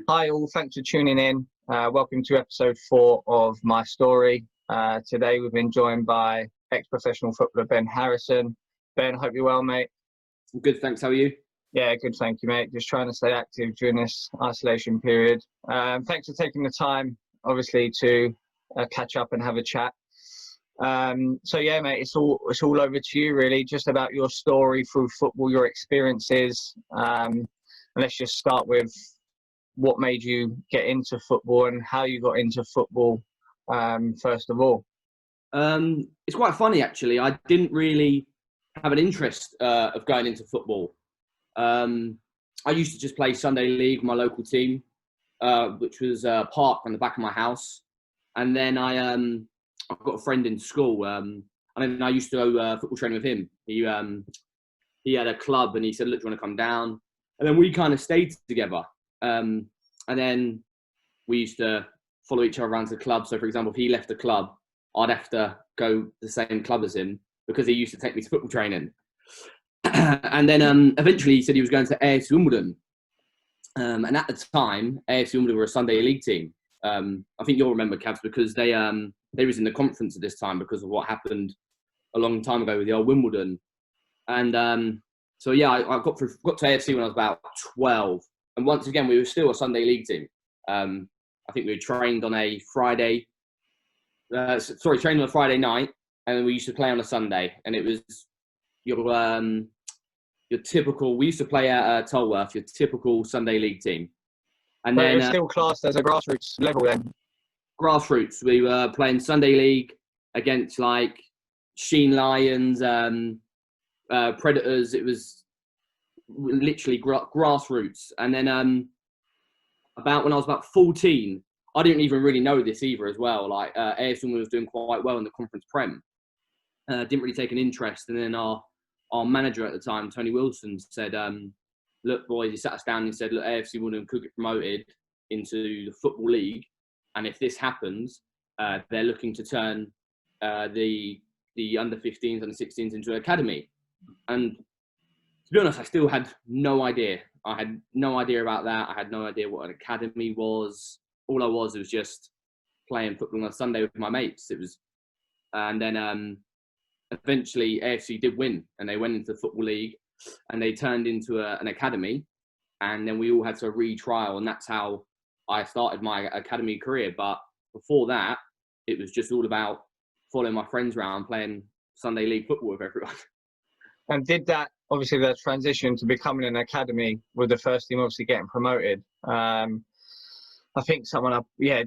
Hi all, thanks for tuning in. Welcome to episode 4 of My Story. Today we've been joined by ex-professional footballer Ben Harrison. Ben, hope you're well, mate. I'm good, thanks. How are you? Yeah, good, thank you, mate. Just trying to stay active during this isolation period. Thanks for taking the time, obviously, to catch up and have a chat. So yeah, mate, it's all over to you, really. Just about your story through football, your experiences. And let's just start with what made you get into football and how you got into football, first of all. It's quite funny, actually. I didn't really have an interest of going into football. I used to just play Sunday League, my local team, which was a park on the back of my house. And then I've got a friend in school, and then I used to go football training with him. He had a club, and he said, "Look, do you want to come down?" And then we kind of stayed together. And then we used to follow each other around to the club. So, for example, if he left the club, I'd have to go the same club as him because he used to take me to football training. And then eventually he said he was going to AFC Wimbledon. And at the time, AFC Wimbledon were a Sunday League team. I think you'll remember, Cavs, because they was in the conference at this time because of what happened a long time ago with the old Wimbledon. And so, yeah, I got to AFC when I was about 12. And once again, we were still a Sunday League team. I think we were trained on a Friday. Trained on a Friday night, and then we used to play on a Sunday. And it was your typical. We used to play at Tolworth, your typical Sunday League team. And then it's still classed as a grassroots level then. Grassroots. We were playing Sunday League against like Sheen Lions, Predators. It was literally grassroots. And then about when I was about 14, I didn't even really know this either as well. Like AFC was doing quite well in the Conference Prem. Didn't really take an interest. And then our manager at the time, Tony Wilson, said, "Look, boys," he sat us down and he said, "Look, AFC Wimbledon could get promoted into the Football League. And if this happens, they're looking to turn the under-15s and the 16s into an academy." And to be honest, I still had no idea. I had no idea about that. I had no idea what an academy was. All I was just playing football on a Sunday with my mates. And then eventually AFC did win, and they went into the Football League, and they turned into an academy, and then we all had to retrial, and that's how I started my academy career. But before that, it was just all about following my friends around, playing Sunday League football with everyone. And did that, obviously, the transition to becoming an academy with the first team obviously getting promoted? I think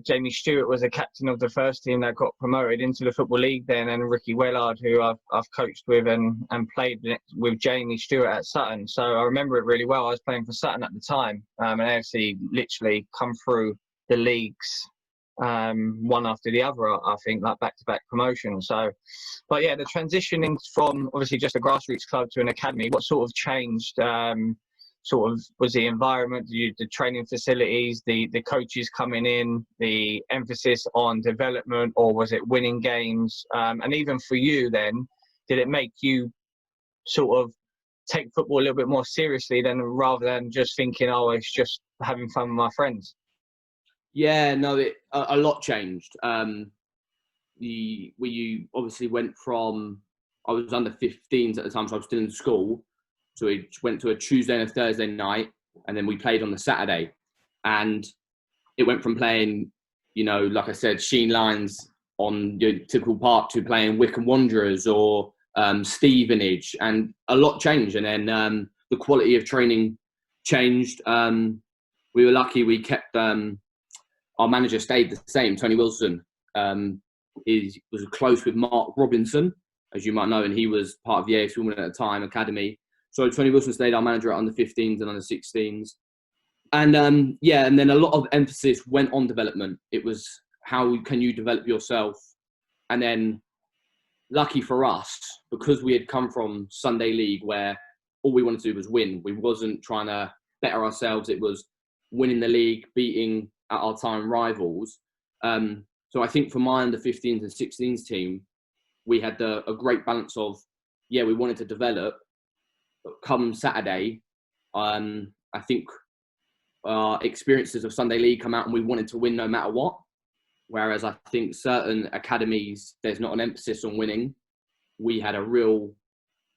Jamie Stewart was a captain of the first team that got promoted into the Football League then, and Ricky Wellard, who I've coached with and played with Jamie Stewart at Sutton. So I remember it really well. I was playing for Sutton at the time, and AFC literally come through the leagues one after the other, I think, like back-to-back promotions. So, but yeah, the transitioning from obviously just a grassroots club to an academy, what sort of changed? Was the environment, the training facilities, the coaches coming in, the emphasis on development, or was it winning games? And even for you then, did it make you sort of take football a little bit more seriously rather than just thinking, oh, it's just having fun with my friends? Yeah, no, a lot changed. We obviously went from, I was under 15s at the time, so I was still in school. So we went to a Tuesday and a Thursday night, and then we played on the Saturday. And it went from playing, like I said, Sheen Lions on your typical park to playing Wycombe Wanderers or Stevenage, and a lot changed. And then the quality of training changed. We were lucky we kept, our manager stayed the same, Tony Wilson. He was close with Mark Robinson, as you might know, and he was part of the AFC Wimbledon at the time, academy. So Tony Wilson stayed our manager at under 15s and under 16s. And and then a lot of emphasis went on development. It was how can you develop yourself? And then lucky for us, because we had come from Sunday League where all we wanted to do was win. We wasn't trying to better ourselves. It was winning the league, beating at our time rivals. So I think for my under 15s and 16s team, we had a great balance of, we wanted to develop. But come Saturday, I think our experiences of Sunday League come out and we wanted to win no matter what. Whereas I think certain academies, there's not an emphasis on winning. We had a real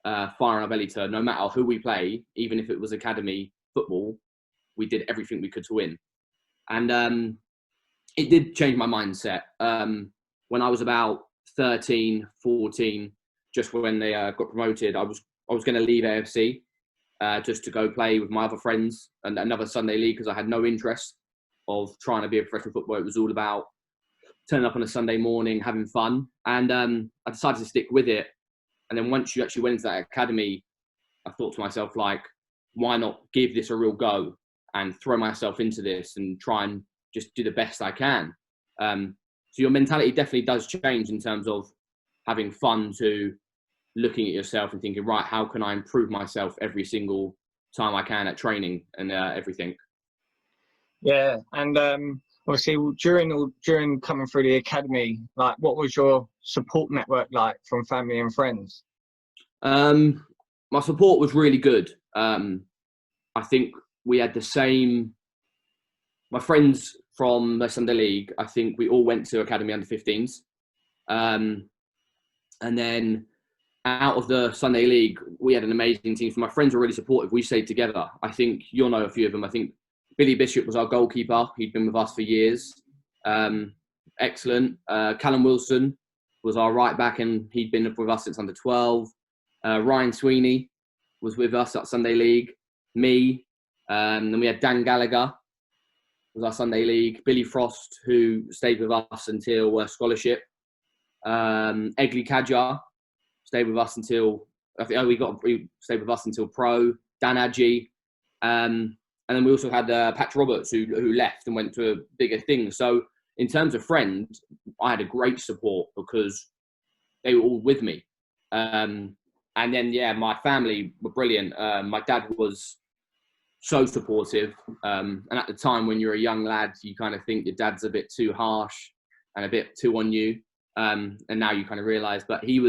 fire in our belly to, no matter who we play, even if it was academy football, we did everything we could to win. And it did change my mindset. When I was about 13, 14, just when they got promoted, I was going to leave AFC just to go play with my other friends and another Sunday League because I had no interest of trying to be a professional footballer. It was all about turning up on a Sunday morning, having fun. And I decided to stick with it. And then once you actually went into that academy, I thought to myself, like, why not give this a real go and throw myself into this and try and just do the best I can. So your mentality definitely does change in terms of having fun to looking at yourself and thinking, right, how can I improve myself every single time I can at training and everything. Yeah, and obviously during coming through the academy, like, what was your support network like from family and friends? My support was really good. I think we had the same. My friends from the Sunday League, I think we all went to academy under 15s, and then out of the Sunday League, we had an amazing team. So my friends were really supportive. We stayed together. I think you'll know a few of them. I think Billy Bishop was our goalkeeper. He'd been with us for years. Excellent. Callum Wilson was our right back, and he'd been with us since under 12. Ryan Sweeney was with us at Sunday League. Me. Then we had Dan Gallagher was our Sunday League. Billy Frost, who stayed with us until scholarship. Egli Kadjar stayed with us until he stayed with us until pro. Dan Adji, and then we also had Patch Roberts who left and went to a bigger thing. So in terms of friends, I had a great support because they were all with me. And then my family were brilliant. My dad was so supportive, and at the time when you're a young lad, you kind of think your dad's a bit too harsh and a bit too on you. And now you kind of realise, but he'd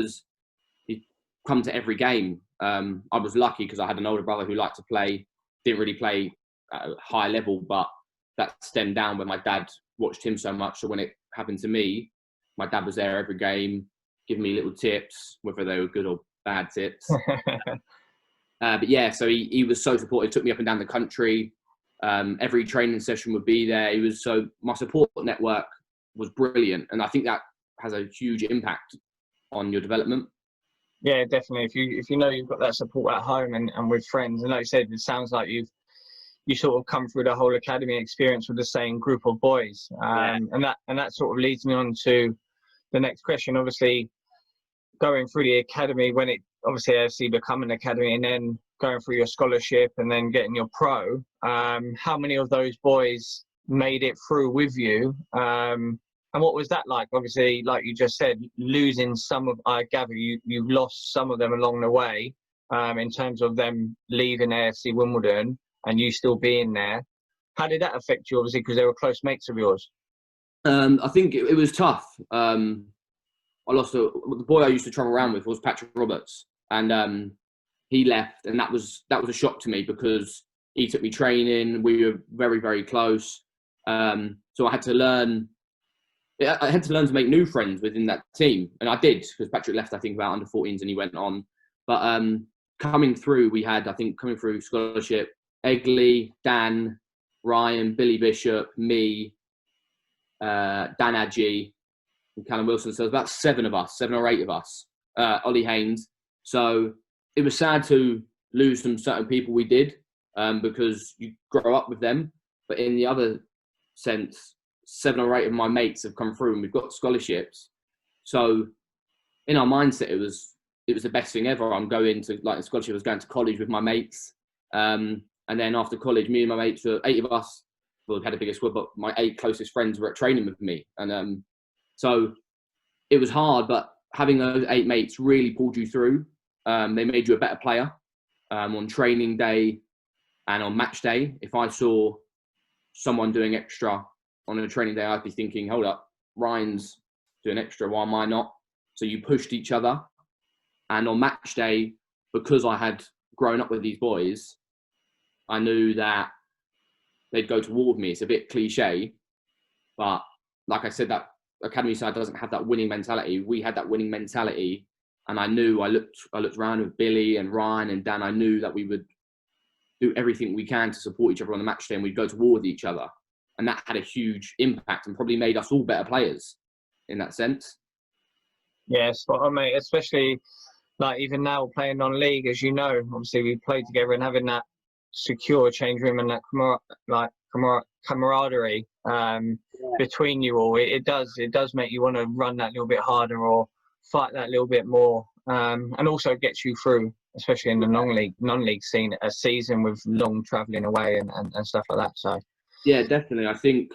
come to every game. I was lucky because I had an older brother who liked to play, didn't really play at a high level, but that stemmed down when my dad watched him so much. So when it happened to me, my dad was there every game, giving me little tips, whether they were good or bad tips. But yeah, so he was so supportive, took me up and down the country. Every training session would be there. My support network was brilliant. And I think that has a huge impact on your development. Yeah, definitely. If you know you've got that support at home and with friends, and like you said, it sounds like you sort of come through the whole academy experience with the same group of boys. And that sort of leads me on to the next question. Obviously, going through the academy, when it obviously AFC become an academy, and then going through your scholarship and then getting your pro, how many of those boys made it through with you? And what was that like? Obviously, like you just said, losing some of, I gather you lost some of them along the way, in terms of them leaving AFC Wimbledon and you still being there. How did that affect you, obviously, because they were close mates of yours? I think it was tough. I lost the boy I used to travel around with was Patrick Roberts, and he left, and that was a shock to me because he took me training. We were very, very close, so I had to learn. I had to learn to make new friends within that team, and I did because Patrick left, I think, about under 14s, and he went on. But coming through, we had, I think, coming through scholarship, Egli, Dan, Ryan, Billy Bishop, me, Dan Adji, and Callum Wilson. So it was about 7 or 8 of us. Ollie Haynes. So it was sad to lose some certain people we did, because you grow up with them. But in the other sense, 7 or 8 of my mates have come through and we've got scholarships. So in our mindset, it was the best thing ever. I'm going to, like, the scholarship, I was going to college with my mates. And then after college, me and my mates, 8 of us, well, we had a bigger squad, but my 8 closest friends were at training with me. And so it was hard, but having those 8 mates really pulled you through. They made you a better player on training day and on match day. If I saw someone doing extra on a training day, I'd be thinking, hold up, Ryan's doing extra, why am I not? So you pushed each other. And on match day, because I had grown up with these boys, I knew that they'd go to war with me. It's a bit cliche, but like I said, that academy side doesn't have that winning mentality. We had that winning mentality, and I knew. I looked around with Billy and Ryan and Dan. I knew that we would do everything we can to support each other on the match day, and we'd go to war with each other, and that had a huge impact and probably made us all better players in that sense. Yeah, spot on, mate. Especially like even now playing non-league, as you know, obviously we played together and having that secure change room and that camaraderie between you all. It does make you want to run that little bit harder or fight that little bit more, and also gets you through, especially in the non-league scene, a season with long travelling away and stuff like that. So yeah, definitely. I think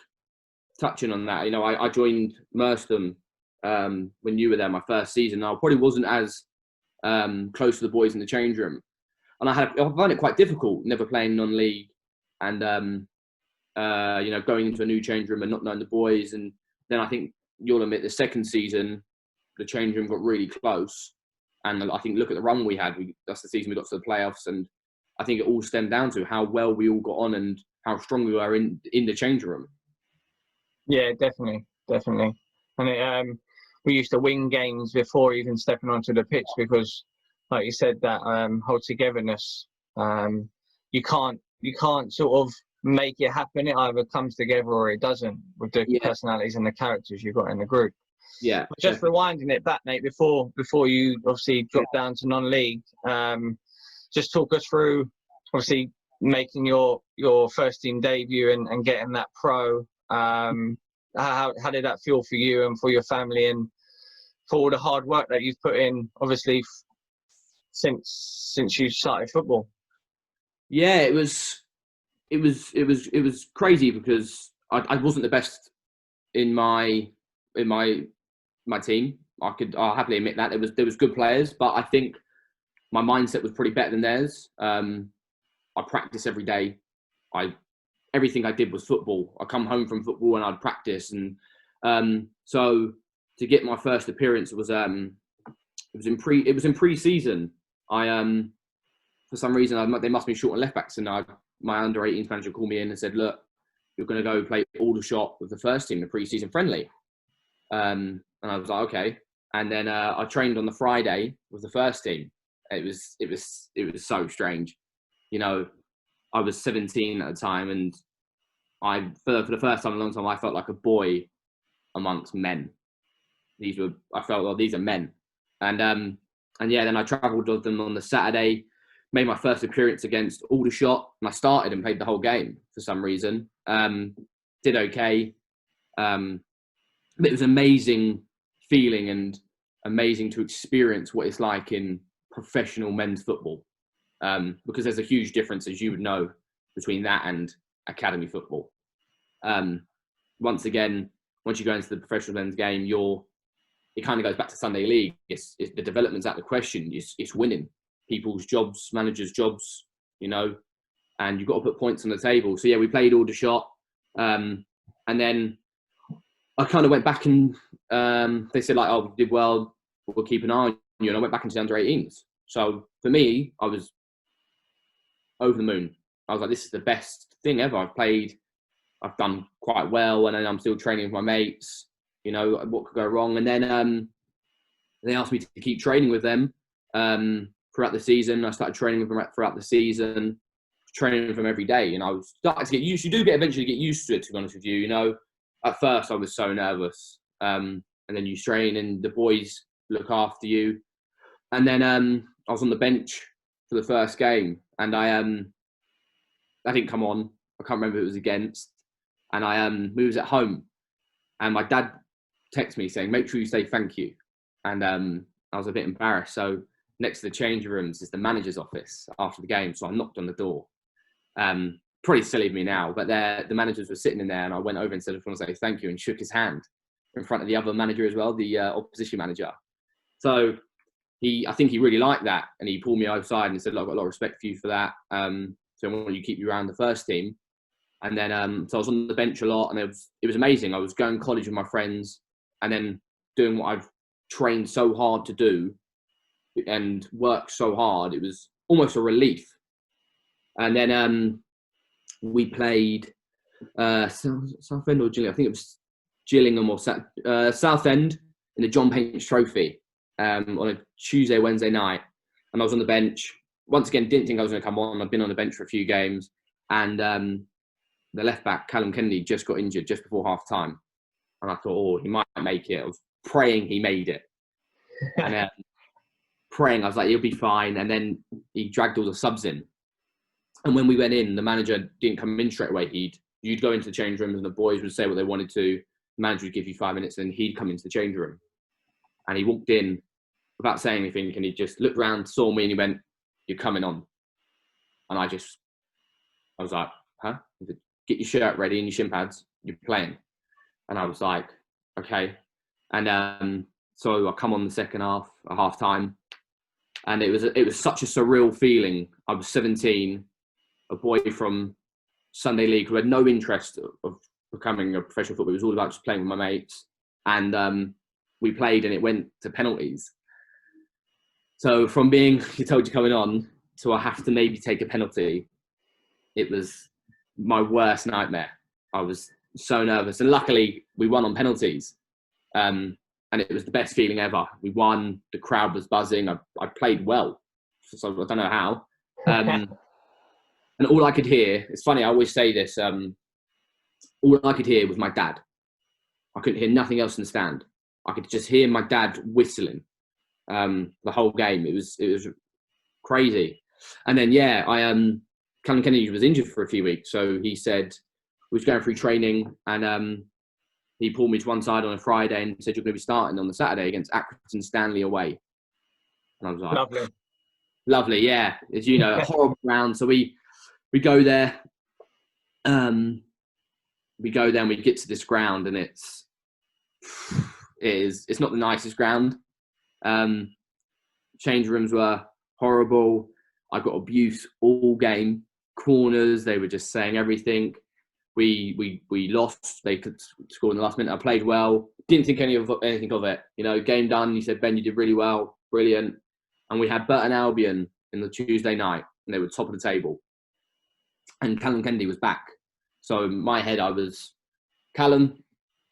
touching on that, I joined Merstham when you were there, my first season. I probably wasn't as close to the boys in the change room, and I found it quite difficult, never playing non-league, and going into a new change room and not knowing the boys. And then I think you'll admit the second season, the change room got really close, and I think look at the run we had. That's the season we got to the playoffs, and I think it all stemmed down to how well we all got on and how strong we were in the change room. yeah, definitely. And we used to win games before even stepping onto the pitch because, like you said, that whole togetherness. You can't sort of make it happen. It either comes together or it doesn't with the personalities and the characters you've got in the group. Yeah. But just rewinding it back, mate, before you obviously dropped down to non-league, just talk us through obviously making your first team debut and getting that pro. How did that feel for you and for your family and for all the hard work that you've put in, obviously, since you started football? Yeah, it was crazy because I wasn't the best in my team. I'll happily admit that there was good players, but I think my mindset was pretty better than theirs. I practice every day. Everything I did was football. I come home from football and I'd practice, and so to get my first appearance was in pre-season. For some reason they must be short on left backs, and my under 18s manager called me in and said, "Look, you're going to go play Aldershot with the first team, the pre-season friendly." And I was like, "Okay." And then I trained on the Friday with the first team. It was so strange, I was 17 at the time, and for the first time in a long time, I felt like a boy amongst men. I felt, well, these are men, and yeah, then I travelled with them on the Saturday, made my first appearance against Aldershot, and I started and played the whole game for some reason. Did okay, but it was amazing feeling and amazing to experience what it's like in professional men's football, because there's a huge difference, as you would know, between that and academy football. Once you go into the professional men's game, it kind of goes back to Sunday League. It's the development's out of the question. It's winning people's jobs, managers' jobs, and you've got to put points on the table. So yeah, we played Aldershot, and then I kind of went back and they said like, "Oh, you did well. We'll keep an eye on you." And I went back into the under 18s. So for me, I was over the moon. I was like, "This is the best thing ever. I've done quite well, and then I'm still training with my mates. What could go wrong?" And then they asked me to keep training with them throughout the season. I started training with them throughout the season, training with them every day. And I was starting to get used. You do eventually get used to it, to be honest with you. At first I was so nervous, and then you train, and the boys look after you. And then I was on the bench for the first game, and I didn't come on. I can't remember who it was against. And we was at home, and my dad texted me saying, "Make sure you say thank you." And I was a bit embarrassed. So next to the changing rooms is the manager's office after the game. So I knocked on the door. Pretty silly of me now, but the managers were sitting in there, and I went over and said, "I just want to say thank you," and shook his hand in front of the other manager as well, the opposition manager. So I think he really liked that, and he pulled me outside and said, "Look, I've got a lot of respect for you for that. So I want you to keep you around the first team." And then so I was on the bench a lot, and it was amazing. I was going to college with my friends, and then doing what I've trained so hard to do and worked so hard. It was almost a relief. And then we played Southend or Gillingham. I think it was Gillingham or Southend in the John Paints Trophy on a Tuesday, Wednesday night. And I was on the bench. Once again, didn't think I was going to come on. I've been on the bench for a few games. And the left back, Callum Kennedy, just got injured just before half time. And I thought, he might make it. I was praying he made it. And praying, I was like, he'll be fine. And then he dragged all the subs in. And when we went in, the manager didn't come in straight away. You'd go into the change room and the boys would say what they wanted to. The manager would give you 5 minutes and he'd come into the change room. And he walked in without saying anything and he just looked around, saw me and he went, "You're coming on." And I was like, "Huh?" He said, "Get your shirt ready and your shin pads. You're playing." And I was like, "Okay." And so I come on the second half, at half time. And it was such a surreal feeling. I was 17, a boy from Sunday League who had no interest of becoming a professional footballer. It was all about just playing with my mates. And we played and it went to penalties. So from being told you're coming on to I have to maybe take a penalty, it was my worst nightmare. I was so nervous. And luckily we won on penalties. And it was the best feeling ever. We won. The crowd was buzzing. I played well. So I don't know how. And all I could hear, it's funny, I always say this, all I could hear was my dad. I couldn't hear nothing else in the stand. I could just hear my dad whistling the whole game. It was crazy. And then, Callum Kennedy was injured for a few weeks. So he said, we was going through training and he pulled me to one side on a Friday and said, "You're going to be starting on the Saturday against Accrington Stanley away." And I was like, Lovely, yeah. As you know, a horrible ground. So we go there. We go there and we get to this ground and it's not the nicest ground. Change rooms were horrible. I got abuse all game. Corners, they were just saying everything. We lost. They could score in the last minute. I played well. Didn't think anything of it. Game done. He said, "Ben, you did really well. Brilliant." And we had Burton Albion in the Tuesday night, and they were top of the table. And Callum Kennedy was back. So in my head, I was, "Callum,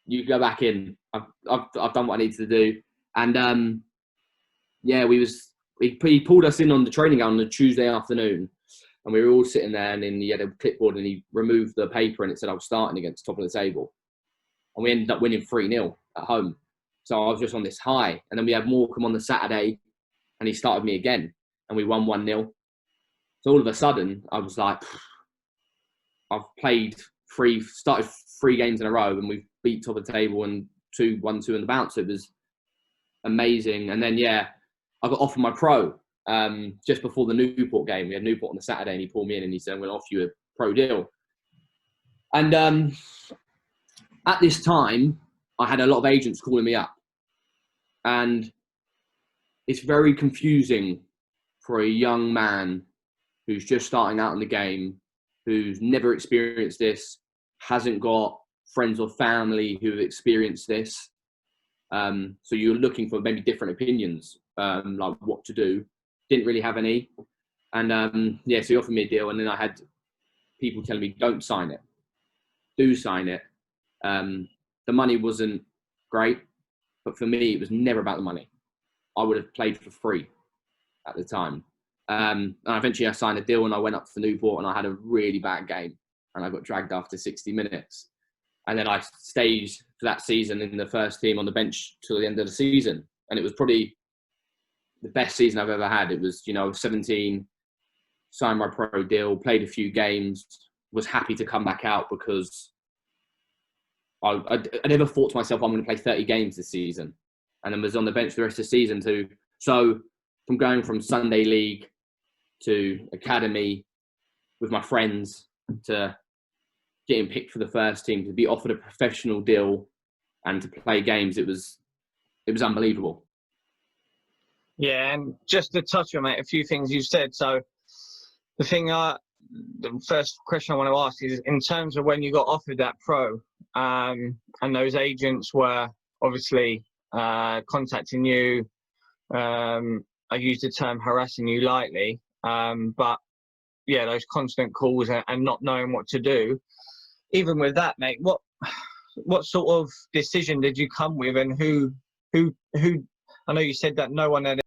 you go back in. I've done what I needed to do." And he pulled us in on the training ground on the Tuesday afternoon. And we were all sitting there and he had a clipboard and he removed the paper and it said I was starting against top of the table. And we ended up winning 3-0 at home. So I was just on this high. And then we had Morecambe on the Saturday and he started me again. And we won 1-0. So all of a sudden, I was like, I've started 3 games in a row and we've beat top of the table and 1-2 in the bounce. It was amazing. And then, I got offered my pro. Just before the Newport game. We had Newport on the Saturday and he pulled me in and he said, "I'm going to offer you a pro deal." And at this time, I had a lot of agents calling me up. And it's very confusing for a young man who's just starting out in the game, who's never experienced this, hasn't got friends or family who have experienced this. So you're looking for maybe different opinions, like what to do. Didn't really have any. And so he offered me a deal. And then I had people telling me, "Don't sign it. Do sign it." The money wasn't great. But for me, it was never about the money. I would have played for free at the time. And eventually I signed a deal and I went up to Newport and I had a really bad game. And I got dragged after 60 minutes. And then I stayed for that season in the first team on the bench till the end of the season. And it was probably the best season I've ever had. It was, I was 17, signed my pro deal, played a few games, was happy to come back out because I never thought to myself, I'm going to play 30 games this season. And then was on the bench the rest of the season too. So from going from Sunday League to academy with my friends to getting picked for the first team, to be offered a professional deal and to play games, it was unbelievable. Yeah, and just to touch on, mate, a few things you said. So the first question I want to ask is, in terms of when you got offered that pro, and those agents were obviously contacting you, I use the term harassing you lightly, but yeah, those constant calls and not knowing what to do. even with that, mate, what sort of decision did you come with, and who? I know you said that no one had